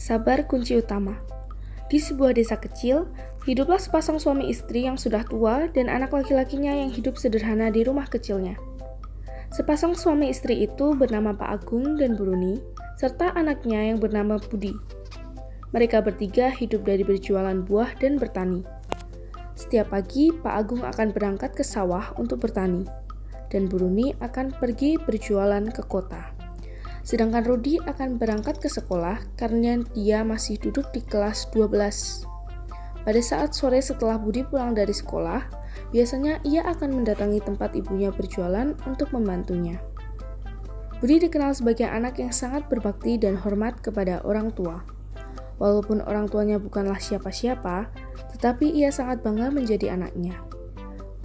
Sabar kunci utama. Di sebuah desa kecil, hiduplah sepasang suami istri yang sudah tua dan anak laki-lakinya yang hidup sederhana di rumah kecilnya. Sepasang suami istri itu bernama Pak Agung dan Bu Runi, serta anaknya yang bernama Budi. Mereka bertiga hidup dari berjualan buah dan bertani. Setiap pagi, Pak Agung akan berangkat ke sawah untuk bertani, dan Bu Runi akan pergi berjualan ke kota. Sedangkan Rudi akan berangkat ke sekolah karena dia masih duduk di kelas 12. Pada saat sore setelah Budi pulang dari sekolah, biasanya ia akan mendatangi tempat ibunya berjualan untuk membantunya. Budi dikenal sebagai anak yang sangat berbakti dan hormat kepada orang tua. Walaupun orang tuanya bukanlah siapa-siapa, tetapi ia sangat bangga menjadi anaknya.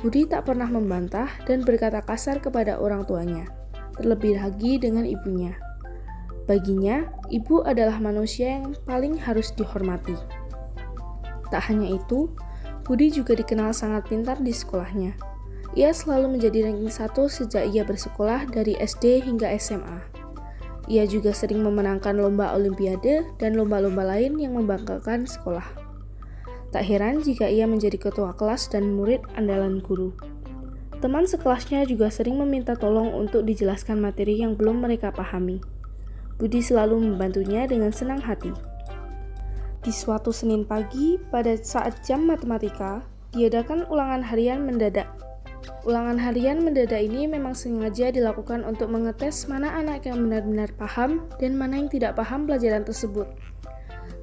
Budi tak pernah membantah dan berkata kasar kepada orang tuanya, terlebih lagi dengan ibunya. Baginya, ibu adalah manusia yang paling harus dihormati. Tak hanya itu, Budi juga dikenal sangat pintar di sekolahnya. Ia selalu menjadi ranking 1 sejak ia bersekolah dari SD hingga SMA. Ia juga sering memenangkan lomba olimpiade dan lomba-lomba lain yang membanggakan sekolah. Tak heran jika ia menjadi ketua kelas dan murid andalan guru. Teman sekelasnya juga sering meminta tolong untuk dijelaskan materi yang belum mereka pahami. Budi selalu membantunya dengan senang hati. Di suatu Senin pagi, pada saat jam matematika, diadakan ulangan harian mendadak. Ulangan harian mendadak ini memang sengaja dilakukan untuk mengetes mana anak yang benar-benar paham dan mana yang tidak paham pelajaran tersebut.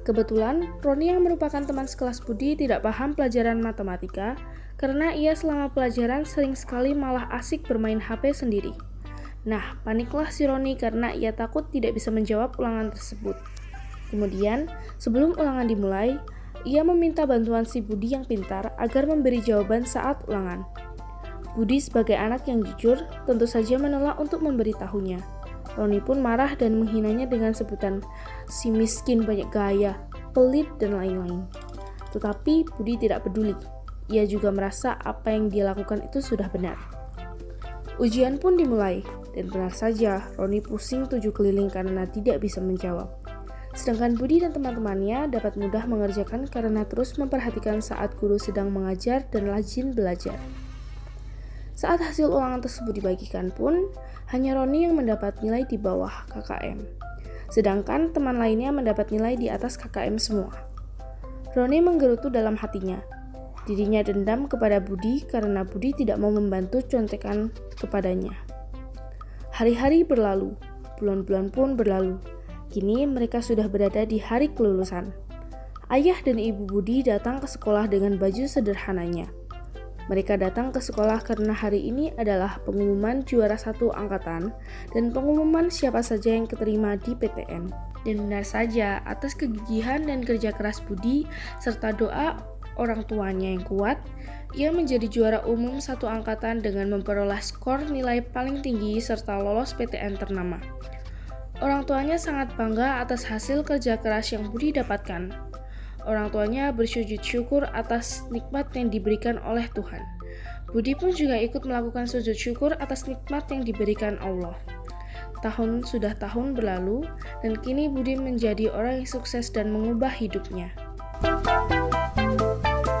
Kebetulan, Roni yang merupakan teman sekelas Budi tidak paham pelajaran matematika karena ia selama pelajaran sering sekali malah asik bermain HP sendiri. Nah, paniklah si Roni karena ia takut tidak bisa menjawab ulangan tersebut. Kemudian, sebelum ulangan dimulai, ia meminta bantuan si Budi yang pintar agar memberi jawaban saat ulangan. Budi sebagai anak yang jujur, tentu saja menolak untuk memberitahunya. Roni pun marah dan menghinanya dengan sebutan si miskin banyak gaya, pelit, dan lain-lain. Tetapi Budi tidak peduli. Ia juga merasa apa yang dia lakukan itu sudah benar. Ujian pun dimulai, dan benar saja Roni pusing 7 keliling karena tidak bisa menjawab. Sedangkan Budi dan teman-temannya dapat mudah mengerjakan karena terus memperhatikan saat guru sedang mengajar dan rajin belajar. Saat hasil ulangan tersebut dibagikan pun, hanya Roni yang mendapat nilai di bawah KKM. Sedangkan teman lainnya mendapat nilai di atas KKM semua. Roni menggerutu dalam hatinya. Dirinya dendam kepada Budi karena Budi tidak mau membantu contekan kepadanya. Hari-hari berlalu, bulan-bulan pun berlalu. Kini mereka sudah berada di hari kelulusan. Ayah dan ibu Budi datang ke sekolah dengan baju sederhananya. Mereka datang ke sekolah karena hari ini adalah pengumuman juara 1 angkatan dan pengumuman siapa saja yang keterima di PTN. Dan benar saja, atas kegigihan dan kerja keras Budi serta doa orang tuanya yang kuat, ia menjadi juara umum 1 angkatan dengan memperoleh skor nilai paling tinggi serta lolos PTN ternama. Orang tuanya sangat bangga atas hasil kerja keras yang Budi dapatkan. Orang tuanya bersujud syukur atas nikmat yang diberikan oleh Tuhan. Budi pun juga ikut melakukan sujud syukur atas nikmat yang diberikan Allah. Tahun berlalu, dan kini Budi menjadi orang yang sukses dan mengubah hidupnya.